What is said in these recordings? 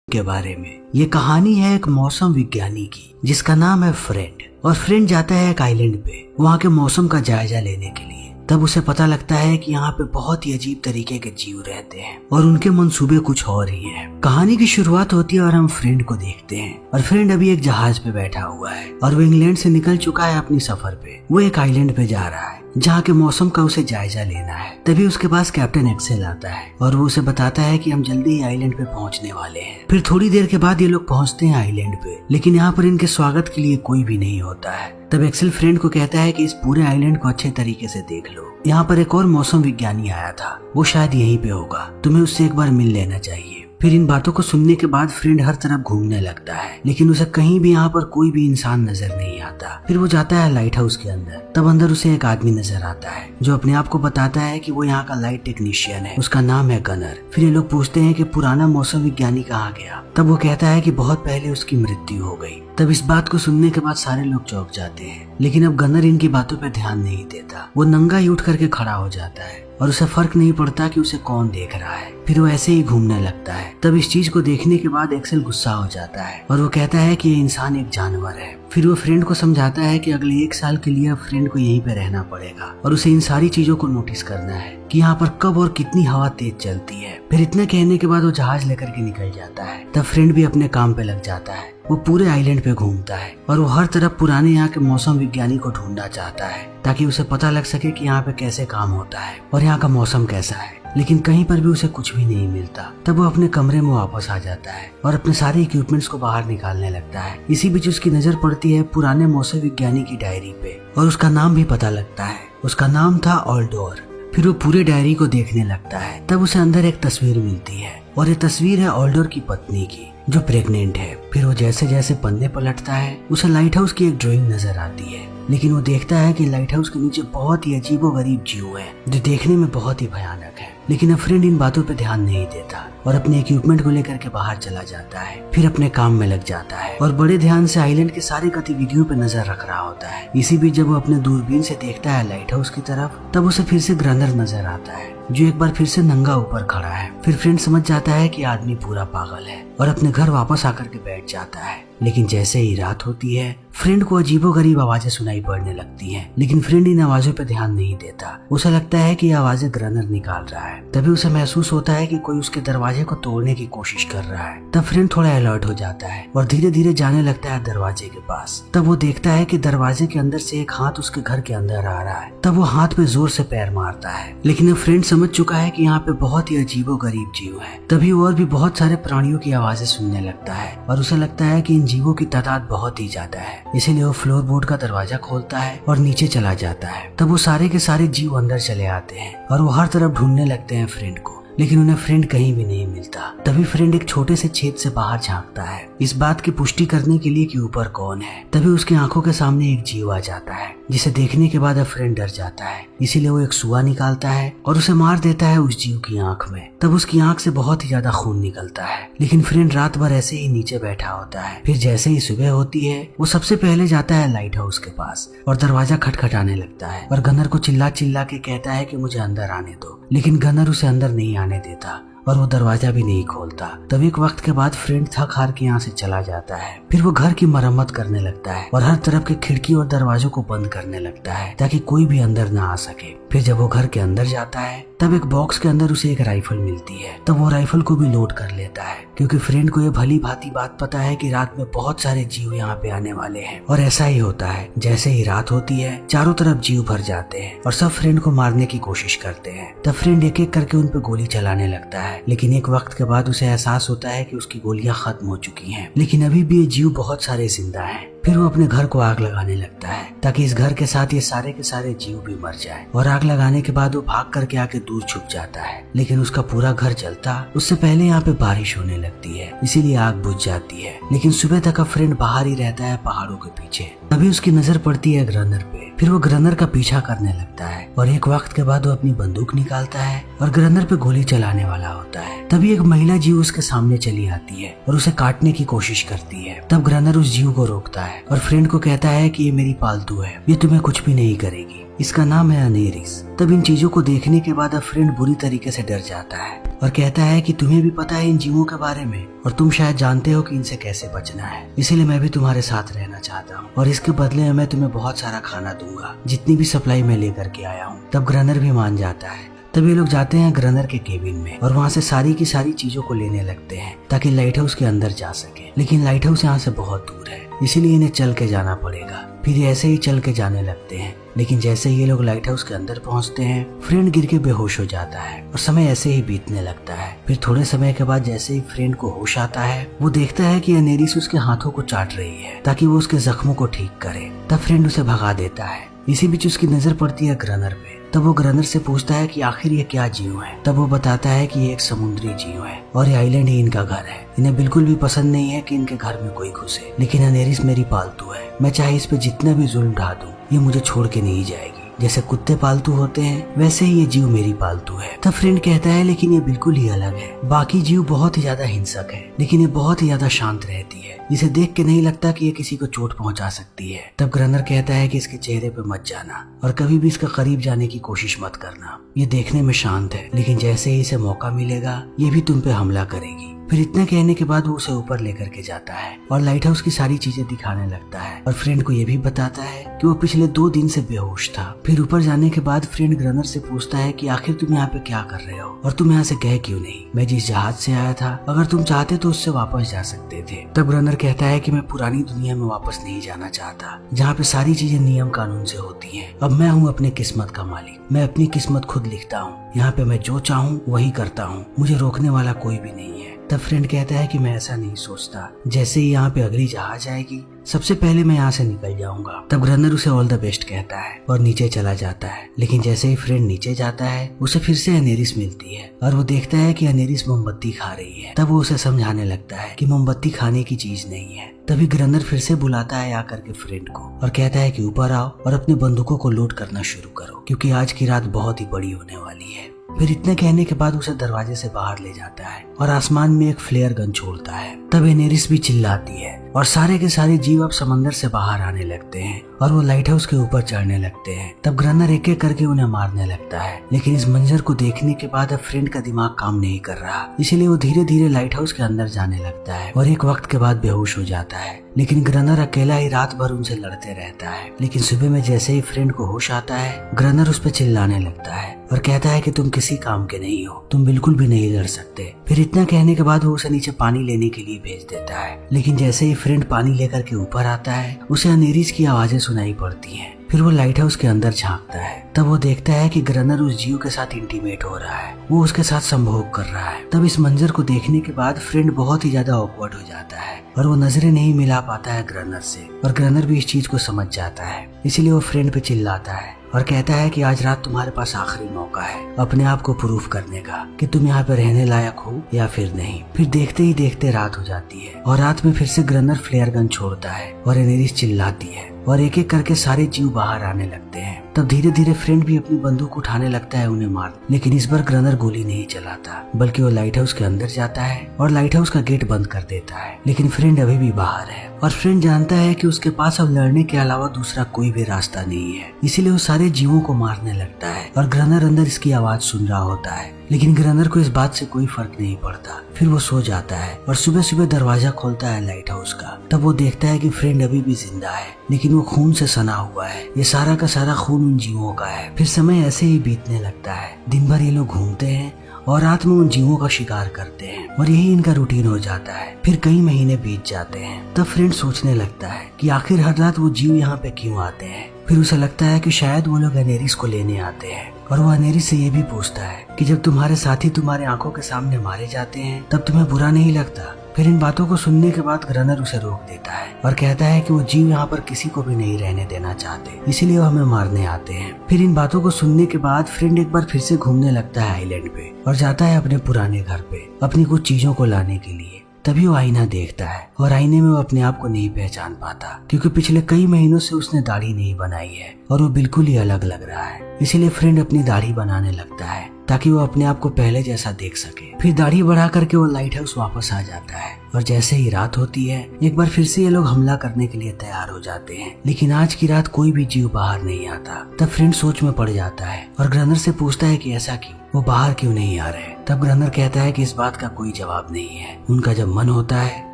के बारे में। ये कहानी है एक मौसम विज्ञानी की जिसका नाम है फ्रेंड। और फ्रेंड जाता है एक आइलैंड पे वहाँ के मौसम का जायजा लेने के लिए। तब उसे पता लगता है कि यहाँ पे बहुत ही अजीब तरीके के जीव रहते हैं और उनके मंसूबे कुछ और ही हैं। कहानी की शुरुआत होती है और हम फ्रेंड को देखते हैं और फ्रेंड अभी एक जहाज पे बैठा हुआ है और वो इंग्लैंड से निकल चुका है अपनी सफर पे। वो एक आइलैंड पे जा रहा है जहाँ के मौसम का उसे जायजा लेना है। तभी उसके पास कैप्टन एक्सेल आता है और वो उसे बताता है कि हम जल्दी ही आइलैंड पे पहुँचने वाले हैं। फिर थोड़ी देर के बाद ये लोग पहुँचते हैं आइलैंड पे, लेकिन यहाँ पर इनके स्वागत के लिए कोई भी नहीं होता है। तब एक्सेल फ्रेंड को कहता है कि इस पूरे आइलैंड को अच्छे तरीके से देख लो, यहाँ पर एक और मौसम विज्ञानी आया था, वो शायद यहीं पे होगा, तुम्हें उससे एक बार मिल लेना चाहिए। फिर इन बातों को सुनने के बाद फ्रेंड हर तरफ घूमने लगता है, लेकिन उसे कहीं भी यहाँ पर कोई भी इंसान नजर नहीं आता। फिर वो जाता है लाइट हाउस के अंदर। तब अंदर उसे एक आदमी नजर आता है जो अपने आप को बताता है कि वो यहाँ का लाइट टेक्नीशियन है। उसका नाम है गनर। फिर ये लोग पूछते हैं कि पुराना मौसम विज्ञानी कहाँ गया। तब वो कहता है कि बहुत पहले उसकी मृत्यु हो गई। तब इस बात को सुनने के बाद सारे लोग चौंक जाते हैं, लेकिन अब गनर इनकी बातों पर ध्यान नहीं देता। वो नंगा ही उठ करके खड़ा हो जाता है और उसे फर्क नहीं पड़ता कि उसे कौन देख रहा है। फिर वो ऐसे ही घूमने लगता है। तब इस चीज को देखने के बाद एक्सेल गुस्सा हो जाता है और वो कहता है कि ये इंसान एक जानवर है। फिर वो फ्रेंड को समझाता है कि अगले 1 साल के लिए अब फ्रेंड को यहीं पे रहना पड़ेगा और उसे इन सारी चीजों को नोटिस करना है कि यहाँ पर कब और कितनी हवा तेज चलती है। फिर इतना कहने के बाद वो जहाज लेकर के निकल जाता है। तब फ्रेंड भी अपने काम पे लग जाता है। वो पूरे आइलैंड पे घूमता है और वो हर तरफ पुराने यहाँ के मौसम विज्ञानी को ढूंढना चाहता है ताकि उसे पता लग सके कि यहाँ पे कैसे काम होता है और यहाँ का मौसम कैसा है, लेकिन कहीं पर भी उसे कुछ भी नहीं मिलता। तब वो अपने कमरे में वापस आ जाता है और अपने सारे इक्विपमेंट्स को बाहर निकालने लगता है। इसी बीच उसकी नजर पड़ती है पुराने मौसम विज्ञानी की डायरी पे और उसका नाम भी पता लगता है। उसका नाम था ऑल्डोर। फिर वो पूरे डायरी को देखने लगता है। तब उसे अंदर एक तस्वीर मिलती है और ये तस्वीर है ऑल्डोर की पत्नी की जो प्रेग्नेंट है। फिर वो जैसे जैसे पन्ने पलटता है उसे लाइट हाउस की एक ड्राइंग नजर आती है, लेकिन वो देखता है कि लाइट हाउस के नीचे बहुत ही अजीबोगरीब जीव है जो देखने में बहुत ही भयानक है। लेकिन अब फ्रेंड इन बातों पे ध्यान नहीं देता और अपने इक्विपमेंट को लेकर के बाहर चला जाता है। फिर अपने काम में लग जाता है और बड़े ध्यान से आइलैंड की सारी गतिविधियों पे नजर रख रहा होता है। इसी बीच जब वो अपने दूरबीन से देखता है लाइट हाउस की तरफ, तब उसे फिर से ग्रनर नजर आता है जो एक बार फिर से नंगा ऊपर खड़ा है। फिर फ्रेंड समझ जाता है कि आदमी पूरा पागल है और अपने घर वापस आकर के बैठ जाता है। लेकिन जैसे ही रात होती है फ्रेंड को अजीबोगरीब आवाजें सुनाई पड़ने लगती हैं, लेकिन फ्रेंड इन आवाजों पे ध्यान नहीं देता। उसे लगता है कि ये आवाजें ग्रनर निकाल रहा है। तभी उसे महसूस होता है कि कोई उसके दरवाजे को तोड़ने की कोशिश कर रहा है। तब फ्रेंड थोड़ा अलर्ट हो जाता है और धीरे धीरे जाने लगता है दरवाजे के पास। तब वो देखता है कि दरवाजे के अंदर से एक हाथ उसके घर के अंदर आ रहा है। तब वो हाथ पे जोर से पैर मारता है, लेकिन अब फ्रेंड समझ चुका है कि यहाँ पे बहुत ही अजीबोगरीब जीव है। तभी और भी बहुत सारे प्राणियों की आवाजें सुनने लगता है और उसे लगता है कि इन जीवों की तादाद बहुत ही ज्यादा है। इसीलिए वो फ्लोर बोर्ड का दरवाजा खोलता है और नीचे चला जाता है। तब वो सारे के सारे जीव अंदर चले आते हैं और वो हर तरफ ढूंढने लगते हैं फ्रेंड को, लेकिन उन्हें फ्रेंड कहीं भी नहीं मिलता। तभी फ्रेंड एक छोटे से छेद से बाहर झांकता है इस बात की पुष्टि करने के लिए कि ऊपर कौन है। तभी उसकी आंखों के सामने एक जीव आ जाता है जिसे देखने के बाद अब फ्रेंड डर जाता है। इसीलिए वो एक सुआ निकालता है और उसे मार देता है उस जीव की आंख में। तब उसकी आंख से बहुत ही ज्यादा खून निकलता है, लेकिन फ्रेंड रात भर ऐसे ही नीचे बैठा होता है। फिर जैसे ही सुबह होती है वो सबसे पहले जाता है लाइट हाउस के पास और दरवाजा खटखटाने लगता है और गनर को चिल्ला चिल्ला के कहता है कि मुझे अंदर आने दो, लेकिन गनर उसे अंदर नहीं आने देता और वो दरवाजा भी नहीं खोलता। तब एक वक्त के बाद फ्रेंड थक हार के यहाँ से चला जाता है। फिर वो घर की मरम्मत करने लगता है और हर तरफ के खिड़की और दरवाजों को बंद करने लगता है ताकि कोई भी अंदर ना आ सके। फिर जब वो घर के अंदर जाता है तब एक बॉक्स के अंदर उसे एक राइफल मिलती है। तब वो राइफल को भी लोड कर लेता है क्योंकि फ्रेंड को ये भली भांति बात पता है कि रात में बहुत सारे जीव यहाँ पे आने वाले हैं। और ऐसा ही होता है, जैसे ही रात होती है चारों तरफ जीव भर जाते हैं और सब फ्रेंड को मारने की कोशिश करते हैं। तब फ्रेंड एक एक करके उन पे गोली चलाने लगता है, लेकिन एक वक्त के बाद उसे एहसास होता है कि उसकी गोलियां खत्म हो चुकी हैं, लेकिन अभी भी ये जीव बहुत सारे जिंदा हैं। फिर वो अपने घर को आग लगाने लगता है ताकि इस घर के साथ ये सारे के सारे जीव भी मर जाएं। और आग लगाने के बाद वो भाग करके आके दूर छुप जाता है, लेकिन उसका पूरा घर जलता उससे पहले यहाँ पे बारिश होने लगती है, इसीलिए आग बुझ जाती है। लेकिन सुबह तक अब फ्रेंड बाहर ही रहता है पहाड़ों के पीछे। तभी उसकी नजर पड़ती है ग्रनर पे। फिर वो ग्रनर का पीछा करने लगता है और एक वक्त के बाद वो अपनी बंदूक निकालता है और ग्रनर पे गोली चलाने वाला होता है। तभी एक महिला जीव उसके सामने चली आती है और उसे काटने की कोशिश करती है। तब ग्रनर उस जीव को रोकता है और फ्रेंड को कहता है कि ये मेरी पालतू है, ये तुम्हें कुछ भी नहीं करेगी, इसका नाम है अनेरिस। तब इन चीजों को देखने के बाद अब फ्रेंड बुरी तरीके से डर जाता है और कहता है कि तुम्हें भी पता है इन जीवों के बारे में और तुम शायद जानते हो कि इनसे कैसे बचना है, इसीलिए मैं भी तुम्हारे साथ रहना चाहता हूँ और इसके बदले में मैं तुम्हें बहुत सारा खाना दूंगा, जितनी भी सप्लाई मैं लेकर के आया हूँ। तब ग्रनर भी मान जाता है। तब ये लोग जाते हैं ग्रनर के केबिन में और वहाँ से सारी की सारी चीजों को लेने लगते हैं ताकि लाइट हाउस के अंदर जा सके, लेकिन लाइट हाउस यहाँ से बहुत दूर है, इसीलिए इन्हें चल के जाना पड़ेगा। फिर ये ऐसे ही चल के जाने लगते हैं, लेकिन जैसे ही ये लोग लाइट हाउस के अंदर पहुंचते हैं फ्रेंड गिर के बेहोश हो जाता है और समय ऐसे ही बीतने लगता है। फिर थोड़े समय के बाद जैसे ही फ्रेंड को होश आता है वो देखता है कि अनेरिस उसके हाथों को चाट रही है ताकि वो उसके जख्मों को ठीक करे। तब फ्रेंड उसे भगा देता है। इसी बीच उसकी नजर पड़ती है ग्रनर पे। तब वो ग्रनर से पूछता है कि आखिर ये क्या जीव है। तब वो बताता है कि ये एक समुद्री जीव है और ये आइलैंड ही इनका घर है। इन्हें बिल्कुल भी पसंद नहीं है कि इनके घर में कोई घुसे, लेकिन अनेरिस मेरी पालतू है, मैं चाहे इस पे जितना भी जुल्म ढा दूं ये मुझे छोड़ के नहीं जाएगी। जैसे कुत्ते पालतू होते हैं वैसे ही ये जीव मेरी पालतू है। तब फ्रेंड कहता है लेकिन ये बिल्कुल ही अलग है, बाकी जीव बहुत ही ज्यादा हिंसक है लेकिन ये बहुत ही ज्यादा शांत रहती है, इसे देख के नहीं लगता कि ये किसी को चोट पहुंचा सकती है। तब ग्रनर कहता है कि इसके चेहरे पे मत जाना और कभी भी इसके करीब जाने की कोशिश मत करना, ये देखने में शांत है लेकिन जैसे ही इसे मौका मिलेगा ये भी तुम पे हमला करेगी। फिर इतना कहने के बाद वो उसे ऊपर लेकर के जाता है और लाइट हाउस की सारी चीजें दिखाने लगता है और फ्रेंड को ये भी बताता है कि वो पिछले 2 दिन से बेहोश था। फिर ऊपर जाने के बाद फ्रेंड ग्रनर से पूछता है कि आखिर तुम यहाँ पे क्या कर रहे हो और तुम यहाँ से गए क्यों नहीं, मैं जिस जहाज से आया था अगर तुम चाहते तो उससे वापस जा सकते थे। तब ग्रनर कहता है कि मैं पुरानी दुनिया में वापस नहीं जाना चाहता जहाँ पे सारी चीजें नियम कानून से होती है। अब मैं हूँ अपने किस्मत का मालिक, मैं अपनी किस्मत खुद लिखता हूँ, यहाँ पे मैं जो चाहूँ वही करता हूँ, मुझे रोकने वाला कोई भी नहीं है। तब फ्रेंड कहता है कि मैं ऐसा नहीं सोचता, जैसे ही यहाँ पे अगली जहाज आएगी सबसे पहले मैं यहाँ से निकल जाऊंगा। तब ग्रनर उसे ऑल द बेस्ट कहता है और नीचे चला जाता है, लेकिन जैसे ही फ्रेंड नीचे जाता है उसे फिर से अनेरिस मिलती है और वो देखता है कि अनेरिस मोमबत्ती खा रही है। तब वो उसे समझाने लगता है कि मोमबत्ती खाने की चीज नहीं है। तभी ग्रनर फिर से बुलाता है आकर के फ्रेंड को और कहता है कि ऊपर आओ और अपने बंदूकों को लोड करना शुरू करो क्योंकि आज की रात बहुत ही बड़ी होने वाली है। फिर इतने कहने के बाद उसे दरवाजे से बाहर ले जाता है और आसमान में एक फ्लेयर गन छोड़ता है। तब अनेरिस भी चिल्लाती है और सारे के सारे जीव अब समंदर से बाहर आने लगते हैं और वो लाइट हाउस के ऊपर चढ़ने लगते हैं। तब ग्रनर एक एक करके उन्हें मारने लगता है, लेकिन इस मंजर को देखने के बाद अब फ्रेंड का दिमाग काम नहीं कर रहा, इसीलिए वो धीरे धीरे लाइट हाउस के अंदर जाने लगता है और एक वक्त के बाद बेहोश हो जाता है। लेकिन ग्रनर अकेला ही रात भर उनसे लड़ते रहता है। लेकिन सुबह में जैसे ही फ्रेंड को होश आता है ग्रनर उस पर चिल्लाने लगता है और कहता है कि तुम किसी काम के नहीं हो, तुम बिल्कुल भी नहीं लड़ सकते। फिर इतना कहने के बाद वो उसे नीचे पानी लेने के लिए भेज देता है, लेकिन जैसे ही फ्रेंड पानी लेकर के ऊपर आता है उसे अनेरिस की आवाजें सुनाई पड़ती हैं। फिर वो लाइट हाउस के अंदर झांकता है। तब वो देखता है कि ग्रनर उस जीव के साथ इंटीमेट हो रहा है, वो उसके साथ संभोग कर रहा है। तब इस मंजर को देखने के बाद फ्रेंड बहुत ही ज्यादा ऑकवर्ड हो जाता है और वो नजरें नहीं मिला पाता है ग्रनर से और ग्रनर भी इस चीज को समझ जाता है, इसीलिए वो फ्रेंड पे चिल्लाता है और कहता है कि आज रात तुम्हारे पास आखिरी मौका है अपने आप को प्रूफ करने का कि तुम यहाँ पे रहने लायक हो या फिर नहीं। फिर देखते ही देखते रात हो जाती है और रात में फिर से ग्रनर फ्लेयर गन छोड़ता है और अनेरिस चिल्लाती है और एक एक करके सारे जीव बाहर आने लगते हैं। तब धीरे धीरे फ्रेंड भी अपनी बंदूक उठाने लगता है उन्हें मार, लेकिन इस बार ग्रनर गोली नहीं चलाता बल्कि वो लाइट हाउस के अंदर जाता है और लाइट हाउस का गेट बंद कर देता है। लेकिन फ्रेंड अभी भी बाहर है और फ्रेंड जानता है कि उसके पास अब लड़ने के अलावा दूसरा कोई भी रास्ता नहीं है, इसीलिए वो सारे जीवों को मारने लगता है और ग्रनर अंदर इसकी आवाज सुन रहा होता है। लेकिन ग्रनर को इस बात से कोई फर्क नहीं पड़ता। फिर वो सो जाता है और सुबह सुबह दरवाजा खोलता है लाइट हाउस का। तब वो देखता है कि फ्रेंड अभी भी जिंदा है, लेकिन वो खून से सना हुआ है। ये सारा का सारा खून उन जीवों का है। फिर समय ऐसे ही बीतने लगता है। दिन भर ये लोग घूमते हैं और रात में उन जीवों का शिकार करते हैं और यही इनका रूटीन हो जाता है। फिर कई महीने बीत जाते हैं। तब फ्रेंड सोचने लगता है कि आखिर हर रात वो जीव यहाँ पे क्यों आते हैं। फिर उसे लगता है कि शायद वो लोग अनेरिस को लेने आते हैं और वो अनेरिस से ये भी पूछता है कि जब तुम्हारे साथी तुम्हारे आंखों के सामने मारे जाते हैं तब तुम्हें बुरा नहीं लगता। फिर इन बातों को सुनने के बाद ग्रनर उसे रोक देता है और कहता है कि वो जीव यहाँ पर किसी को भी नहीं रहने देना चाहते, इसीलिए वो हमें मारने आते हैं। फिर इन बातों को सुनने के बाद फ्रेंड एक बार फिर से घूमने लगता है आइलैंड पे और जाता है अपने पुराने घर पे अपनी कुछ चीजों को लाने के लिए। तभी वो आईना देखता है और आईने में वो अपने आप को नहीं पहचान पाता क्योंकि पिछले कई महीनों से उसने दाढ़ी नहीं बनाई है और वो बिल्कुल ही अलग लग रहा है। इसीलिए फ्रेंड अपनी दाढ़ी बनाने लगता है ताकि वो अपने आप को पहले जैसा देख सके। फिर दाढ़ी बढ़ा करके वो लाइट हाउस वापस आ जाता है और जैसे ही रात होती है एक बार फिर से ये लोग हमला करने के लिए तैयार हो जाते हैं, लेकिन आज की रात कोई भी जीव बाहर नहीं आता। तब फ्रेंड सोच में पड़ जाता है और ग्रनर से पूछता है कि ऐसा क्यों, वो बाहर क्यों नहीं आ रहे। तब ग्रनर कहता है कि इस बात का कोई जवाब नहीं है, उनका जब मन होता है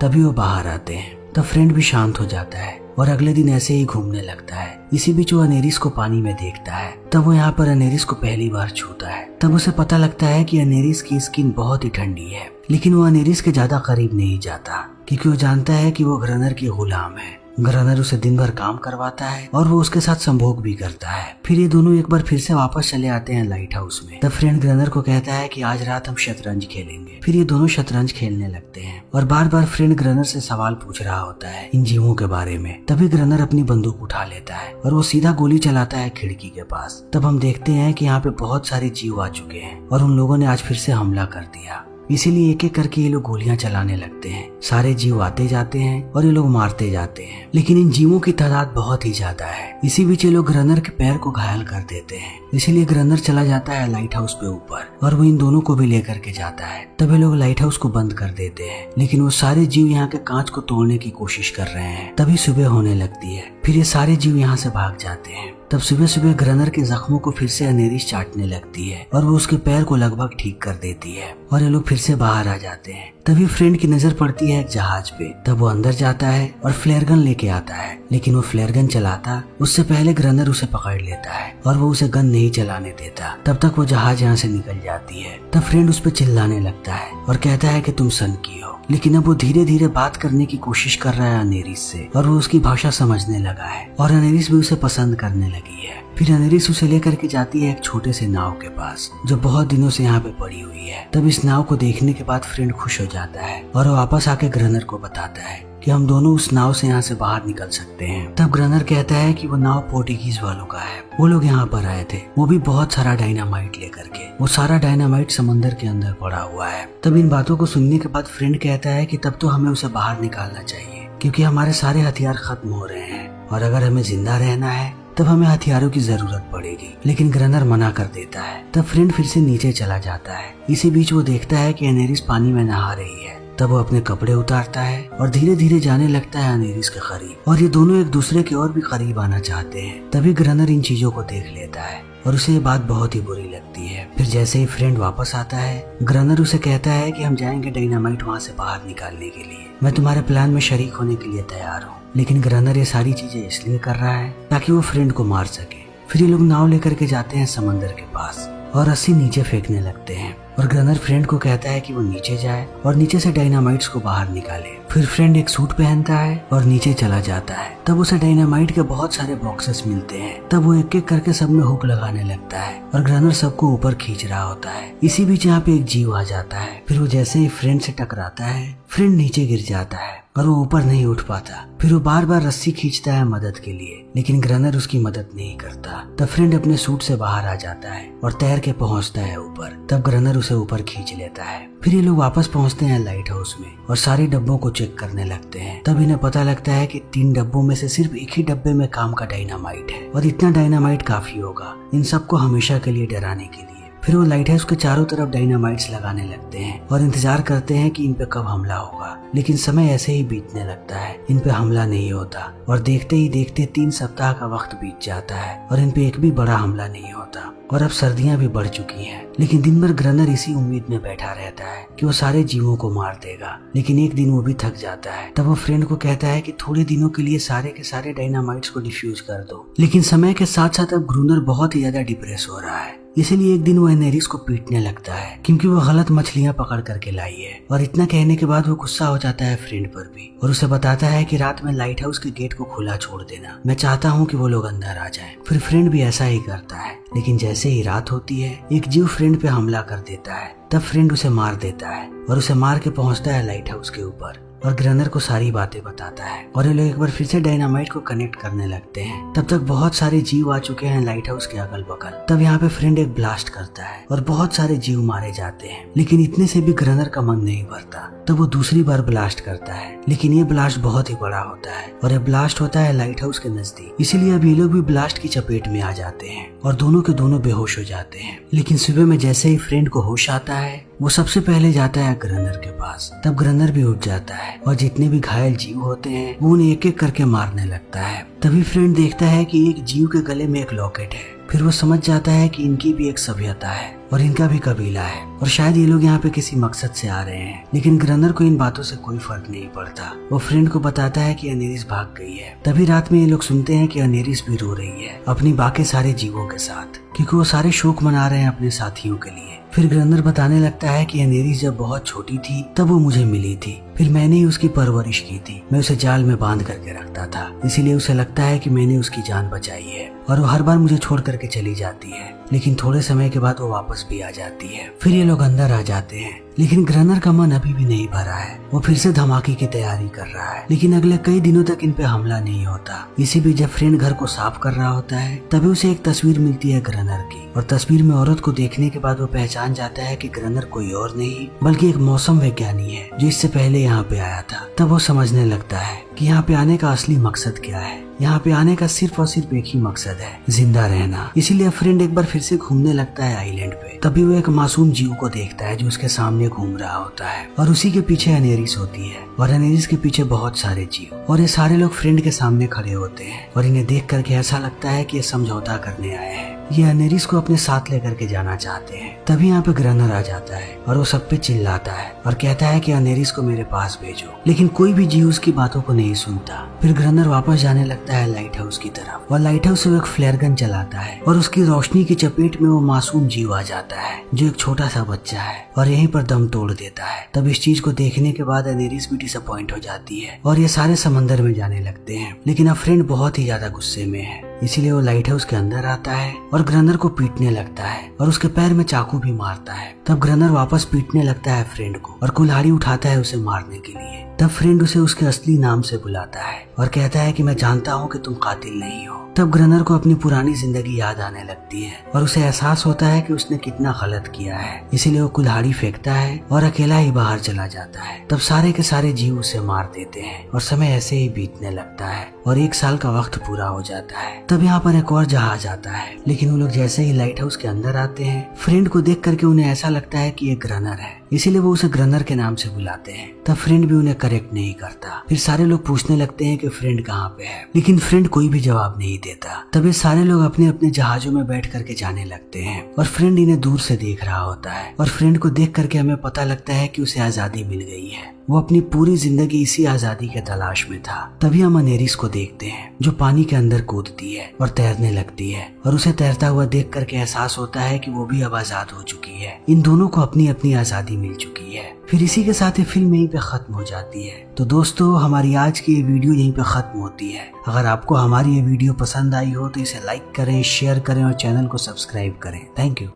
तभी वो बाहर आते हैं। तब फ्रेंड भी शांत हो जाता है और अगले दिन ऐसे ही घूमने लगता है। इसी बीच वो अनेरिस को पानी में देखता है। तब वो यहाँ पर अनेरिस को पहली बार छूता है। तब उसे पता लगता है कि अनेरिस की स्किन बहुत ही ठंडी है, लेकिन वो अनेरिस के ज्यादा करीब नहीं जाता क्योंकि वो जानता है कि वो ग्रनर की गुलाम है। ग्रनर उसे दिन भर काम करवाता है और वो उसके साथ संभोग भी करता है। फिर ये दोनों एक बार फिर से वापस चले आते हैं लाइट हाउस में। तब फ्रेंड ग्रनर को कहता है कि आज रात हम शतरंज खेलेंगे। फिर ये दोनों शतरंज खेलने लगते हैं और बार बार फ्रेंड ग्रनर से सवाल पूछ रहा होता है इन जीवों के बारे में। तभी ग्रनर अपनी बंदूक उठा लेता है और वो सीधा गोली चलाता है खिड़की के पास। तब हम देखते हैं कि यहाँ पे बहुत सारे जीव आ चुके हैं और उन लोगों ने आज फिर से हमला कर दिया। इसीलिए एक एक करके ये लोग गोलियां चलाने लगते हैं। सारे जीव आते जाते हैं और ये लोग मारते जाते हैं, लेकिन इन जीवों की तादाद बहुत ही ज्यादा है। इसी बीच ये लोग ग्रनर के पैर को घायल कर देते हैं। इसीलिए ग्रनर चला जाता है लाइट हाउस पे ऊपर और वो इन दोनों को भी लेकर के जाता है। तब ये लोग लाइट हाउस को बंद कर देते हैं, लेकिन वो सारे जीव यहाँ के कांच को तोड़ने की कोशिश कर रहे हैं। तभी सुबह होने लगती है। फिर ये सारे जीव यहाँ से भाग जाते हैं। तब सुबह सुबह ग्रनर के जख्मों को फिर से अनेरिस चाटने लगती है और वो उसके पैर को लगभग ठीक कर देती है और ये लोग फिर से बाहर आ जाते हैं। तभी फ्रेंड की नजर पड़ती है एक जहाज पे। तब वो अंदर जाता है और फ्लेयर गन लेके आता है, लेकिन वो फ्लेयर गन चलाता उससे पहले ग्रनर उसे पकड़ लेता है और वो उसे गन नहीं चलाने देता। तब तक वो जहाज यहाँ से निकल जाती है। तब फ्रेंड उस पर चिल्लाने लगता है और कहता है कि तुम सन की हो, लेकिन अब वो धीरे धीरे बात करने की कोशिश कर रहा है अनेरिस से और वो उसकी भाषा समझने लगा है और अनेरिस भी उसे पसंद करने लगी है। फिर अनेरिस उसे लेकर के जाती है एक छोटे से नाव के पास जो बहुत दिनों से यहाँ पे पड़ी हुई है। तब इस नाव को देखने के बाद फ्रेंड खुश हो जाता है और वो वापस आके ग्रनर को बताता है कि हम दोनों उस नाव से यहाँ से बाहर निकल सकते हैं। तब ग्रनर कहता है कि वो नाव पोर्टुगीज वालों का है, वो लोग यहाँ पर आए थे, वो भी बहुत सारा डायनामाइट लेकर के। वो सारा डायनामाइट समंदर के अंदर पड़ा हुआ है। तब इन बातों को सुनने के बाद फ्रेंड कहता है कि तब तो हमें उसे बाहर निकालना चाहिए क्योंकि हमारे सारे हथियार खत्म हो रहे हैं और अगर हमें जिंदा रहना है तब हमें हथियारों की जरूरत पड़ेगी। लेकिन ग्रनर मना कर देता है। तब फ्रेंड फिर से नीचे चला जाता है। इसी बीच वो देखता है कि अनेरिस पानी में नहा रही है। तब वो अपने कपड़े उतारता है और धीरे धीरे जाने लगता है अनेरिस के करीब और ये दोनों एक दूसरे के और भी करीब आना चाहते हैं। तभी ग्रनर इन चीजों को देख लेता है और उसे ये बात बहुत ही बुरी लगती है। फिर जैसे ही फ्रेंड वापस आता है ग्रनर उसे कहता है कि हम जाएंगे डायनामाइट वहाँ से बाहर निकालने के लिए, मैं तुम्हारे प्लान में शरीक होने के लिए तैयार हूँ। लेकिन ग्रनर ये सारी चीजें इसलिए कर रहा है ताकि वो फ्रेंड को मार सके। फिर ये लोग नाव लेकर के जाते हैं समंदर के पास और रस्सी नीचे फेंकने लगते हैं और ग्रनर फ्रेंड को कहता है कि वो नीचे जाए और नीचे से डायनामाइट्स को बाहर निकाले। फिर फ्रेंड एक सूट पहनता है और नीचे चला जाता है। तब उसे डायनामाइट के बहुत सारे बॉक्सेस मिलते हैं। तब वो एक एक करके सब में हुक लगाने लगता है और ग्रनर सबको ऊपर खींच रहा होता है। इसी बीच यहाँ पे एक जीव आ जाता है। फिर वो जैसे ही फ्रेंड से टकराता है फ्रेंड नीचे गिर जाता है और वो ऊपर नहीं उठ पाता। फिर वो बार बार रस्सी खींचता है मदद के लिए, लेकिन ग्रनर उसकी मदद नहीं करता। तब फ्रेंड अपने सूट से बाहर आ जाता है और तैर के पहुंचता है ऊपर। तब ग्रनर उसे ऊपर खींच लेता है। फिर ये लोग वापस पहुंचते हैं लाइट हाउस में और सारे डब्बों को चेक करने लगते हैं। तब इन्हें पता लगता है कि 3 डब्बों में से सिर्फ एक ही डब्बे में काम का डायनामाइट है और इतना डायनामाइट काफी होगा इन सबको हमेशा के लिए डराने के लिए। फिर वो लाइट हाउस के चारों तरफ डायनामाइट्स लगाने लगते हैं और इंतजार करते हैं कि इन पे कब हमला होगा, लेकिन समय ऐसे ही बीतने लगता है। इन पे हमला नहीं होता और देखते ही देखते 3 सप्ताह का वक्त बीत जाता है और इन पे एक भी बड़ा हमला नहीं होता। और अब सर्दियां भी बढ़ चुकी हैं, लेकिन दिन भर ग्रनर इसी उम्मीद में बैठा रहता है कि वो सारे जीवों को मार देगा। लेकिन एक दिन वो भी थक जाता है। तब वो फ्रेंड को कहता है कि थोड़े दिनों के लिए सारे के सारे डायनामाइट्स को डिफ्यूज कर दो। लेकिन समय के साथ साथ अब ग्रूनर बहुत ही ज्यादा डिप्रेस हो रहा है। इसीलिए एक दिन वो अनेरिस को पीटने लगता है क्योंकि वो गलत मछलियां पकड़ करके लाई है। और इतना कहने के बाद वो गुस्सा हो जाता है फ्रेंड पर भी और उसे बताता है कि रात में लाइट हाउस के गेट को खुला छोड़ देना, मैं चाहता हूँ कि वो लोग अंदर आ जाएं। फिर फ्रेंड भी ऐसा ही करता है। लेकिन जैसे ही रात होती है एक जीव फ्रेंड पे हमला कर देता है। तब फ्रेंड उसे मार देता है और उसे मार के पहुंचता है लाइट हाउस के ऊपर और ग्रनर को सारी बातें बताता है और ये लोग एक बार फिर से डायनामाइट को कनेक्ट करने लगते हैं। तब तक बहुत सारे जीव आ चुके हैं लाइट हाउस के अगल बगल। तब यहाँ पे फ्रेंड एक ब्लास्ट करता है और बहुत सारे जीव मारे जाते हैं, लेकिन इतने से भी ग्रनर का मन नहीं भरता। तब वो दूसरी बार ब्लास्ट करता है, लेकिन ये ब्लास्ट बहुत ही बड़ा होता है और ये ब्लास्ट होता है लाइट हाउस के नजदीक। इसीलिए अब ये लोग भी ब्लास्ट की चपेट में आ जाते हैं और दोनों के दोनों बेहोश हो जाते हैं। लेकिन सुबह में जैसे ही फ्रेंड को होश आता है वो सबसे पहले जाता है ग्रनर के पास। तब ग्रनर भी उठ जाता है और जितने भी घायल जीव होते हैं वो उन्हें एक एक करके मारने लगता है। तभी फ्रेंड देखता है कि एक जीव के गले में एक लॉकेट है। फिर वो समझ जाता है कि इनकी भी एक सभ्यता है और इनका भी कबीला है और शायद ये लोग यहाँ पे किसी मकसद से आ रहे हैं। लेकिन ग्रनर को इन बातों से कोई फर्क नहीं पड़ता। वो फ्रेंड को बताता है कि अनेरिस भाग गई है। तभी रात में ये लोग सुनते हैं कि अनेरिस भी रो रही है अपनी बाकी सारे जीवों के साथ, क्योंकि वो सारे शोक मना रहे हैं अपने साथियों के लिए। फिर ग्रनर बताने लगता है कि अनेरिस जब बहुत छोटी थी तब वो मुझे मिली थी, फिर मैंने ही उसकी परवरिश की थी। मैं उसे जाल में बांध करके रखता था, इसीलिए उसे लगता है कि मैंने उसकी जान बचाई है और वो हर बार मुझे छोड़ करके चली जाती है। लेकिन थोड़े समय के बाद वो वापस भी आ जाती है। फिर ये लोग अंदर आ जाते हैं, लेकिन ग्रनर का मन अभी भी नहीं भरा है। वो फिर से धमाके की तैयारी कर रहा है, लेकिन अगले कई दिनों तक इन पे हमला नहीं होता। इसी बीच जब फ्रेंड घर को साफ कर रहा होता है तभी उसे एक तस्वीर मिलती है ग्रनर की, और तस्वीर में औरत को देखने के बाद वो पहचान जाता है कि ग्रनर कोई और नहीं बल्कि एक मौसम वैज्ञानी है जो इससे पहले यहाँ पे आया था। तब वो समझने लगता है कि यहाँ पे आने का असली मकसद क्या है। यहाँ पे आने का सिर्फ और सिर्फ एक ही मकसद है, जिंदा रहना। इसीलिए फ्रेंड एक बार फिर से घूमने लगता है आइलैंड पे। तभी वो एक मासूम जीव को देखता है जो उसके सामने घूम रहा होता है और उसी के पीछे अनेरिस होती है और अनेरिस के पीछे बहुत सारे जीव, और ये सारे लोग फ्रेंड के सामने खड़े होते हैं और इन्हें देख करके ऐसा लगता है कि ये समझौता करने आए हैं। ये अनेरिस को अपने साथ लेकर के जाना चाहते हैं। तभी यहाँ पे ग्रनर आ जाता है और वो सब पे चिल्लाता है और कहता है कि अनेरिस को मेरे पास भेजो, लेकिन कोई भी जीव उसकी बातों को नहीं सुनता। फिर ग्रनर वापस जाने लगता है लाइट हाउस की तरफ और लाइट हाउस से वो एक फ्लेयर गन चलाता है और उसकी रोशनी की चपेट में वो मासूम जीव आ जाता है जो एक छोटा सा बच्चा है और यहीं पर दम तोड़ देता है। तब इस चीज को देखने के बाद अनेरिस भी डिसअपॉइंट हो जाती है और ये सारे समंदर में जाने लगते हैं। लेकिन अब फ्रेंड बहुत ही ज्यादा गुस्से में है, इसीलिए वो लाइट हाउस के अंदर आता है और ग्रनर को पीटने लगता है और उसके पैर में चाकू भी मारता है। तब ग्रनर वापस पीटने लगता है फ्रेंड को और कुल्हाड़ी उठाता है उसे मारने के लिए। तब फ्रेंड उसे उसके असली नाम से बुलाता है और कहता है कि मैं जानता हूँ कि तुम कातिल नहीं हो। तब ग्रनर को अपनी पुरानी जिंदगी याद आने लगती है और उसे एहसास होता है कि उसने कितना गलत किया है। इसीलिए वो कुल्हाड़ी फेंकता है और अकेला ही बाहर चला जाता है। तब सारे के सारे जीव उसे मार देते हैं और समय ऐसे ही बीतने लगता है और 1 साल का वक्त पूरा हो जाता है। तब यहाँ पर एक और जहाज आता है, लेकिन वो लोग जैसे ही लाइट हाउस के अंदर आते हैं फ्रेंड को देख करके उन्हें ऐसा लगता है कि ये ग्रनर है, इसीलिए वो उसे ग्रनर के नाम से बुलाते हैं। तब फ्रेंड भी उन्हें करेक्ट नहीं करता। फिर सारे लोग पूछने लगते हैं कि फ्रेंड कहाँ पे है, लेकिन फ्रेंड कोई भी जवाब नहीं देता। तब ये सारे लोग अपने अपने जहाजों में बैठ करके जाने लगते हैं और फ्रेंड इन्हें दूर से देख रहा होता है और फ्रेंड को देख करके हमें पता लगता है कि उसे आजादी मिल गई है। वो अपनी पूरी जिंदगी इसी आजादी के तलाश में था। तभी हम अनेरिस को देखते हैं जो पानी के अंदर कूदती है और तैरने लगती है और उसे तैरता हुआ देख करके एहसास होता है कि वो भी अब आजाद हो चुकी है। इन दोनों को अपनी अपनी आजादी मिल चुकी है। फिर इसी के साथ ये फिल्म यहीं पे खत्म हो जाती है। तो दोस्तों, हमारी आज की ये वीडियो यहीं पे खत्म होती है। अगर आपको हमारी ये वीडियो पसंद आई हो तो इसे लाइक करें, शेयर करें और चैनल को सब्सक्राइब करें। Thank you.